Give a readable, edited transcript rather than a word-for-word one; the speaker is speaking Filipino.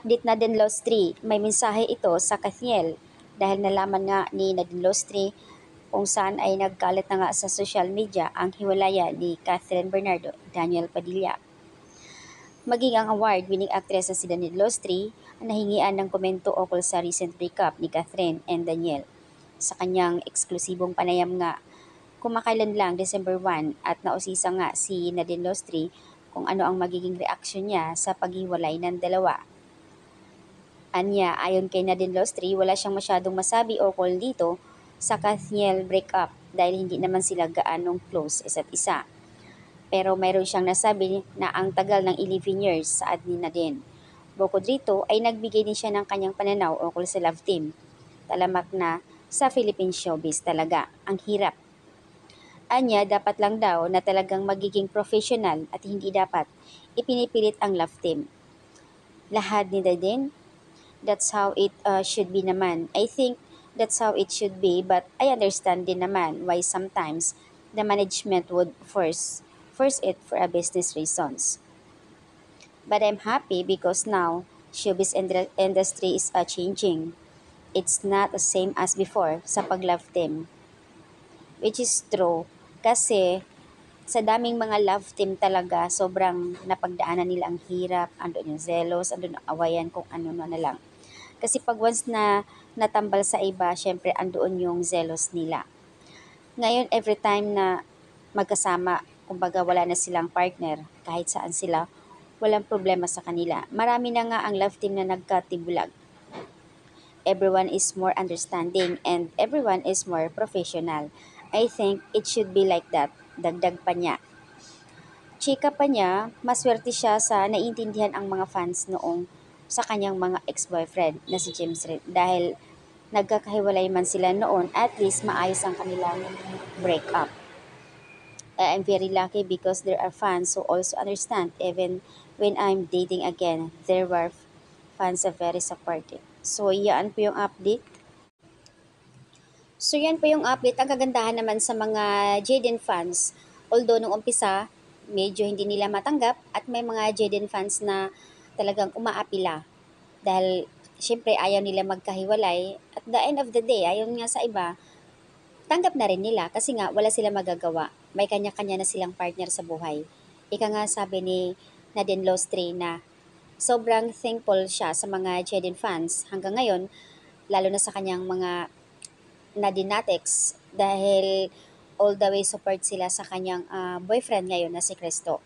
update Nadine Lostri, may mensahe ito sa Katniel dahil nalaman nga ni Nadine Lostri kung saan ay nagkalat na nga sa social media ang hiwalayan ni Catherine Bernardo, Daniel Padilla. Maging ang award-winning actress na si Nadine Lostri ang nahingian ng komento ukol sa recent breakup ni Catherine and Daniel. Sa kanyang eksklusibong panayam nga, kumakailan lang December 1 at nausisa nga si Nadine Lostri kung ano ang magiging reaksyon niya sa paghiwalay ng dalawa. Anya, ayon kay Nadine Lostri, wala siyang masyadong masabi ukol dito sa Katniel breakup dahil hindi naman sila gaanong close isa't isa. Pero mayroon siyang nasabi na ang tagal ng 11 years sa ad ni Nadine. Bukod rito ay nagbigay din siya ng kanyang pananaw ukol sa love team. Talamak na sa Philippine showbiz talaga, ang hirap. Anya, dapat lang daw na talagang magiging professional at hindi dapat ipinipilit ang love team. Lahad ni Nadine, that's how it should be naman. I think that's how it should be, but I understand din naman why sometimes the management would force it for a business reasons. But I'm happy because now showbiz industry is changing. It's not the same as before sa pag-love team. Which is true kasi sa daming mga love team talaga, sobrang napagdaanan nila ang hirap, andun yung zelos, andun ang awayan, kung ano na lang. Kasi pag once na natambal sa iba, syempre andoon yung zealous nila. Ngayon, every time na magkasama, kumbaga wala na silang partner, kahit saan sila, walang problema sa kanila. Marami na nga ang love team na nagkatibulag. Everyone is more understanding and everyone is more professional. I think it should be like that. Dagdag pa niya. Chika pa niya, maswerte siya sa naiintindihan ang mga fans noong sa kanyang mga ex-boyfriend na si James Reid dahil nagkakahiwalay man sila noon, at least maayos ang kanilang breakup. I'm very lucky because there are fans who also understand even when I'm dating again. There were fans are very supportive. So, yan po yung update. Ang kagandahan naman sa mga Jaden fans. Although nung umpisa, medyo hindi nila matanggap at may mga Jaden fans na talagang umaapila. Dahil syempre ayaw nila magkahiwalay. At the end of the day, ayon nga sa iba, tanggap na rin nila kasi nga wala sila magagawa. May kanya-kanya na silang partner sa buhay. Ika nga sabi ni Nadine Lostri na sobrang thankful siya sa mga Jaden fans hanggang ngayon, lalo na sa kanyang mga Nadinatics dahil all the way support sila sa kanyang boyfriend ngayon na si Cristo.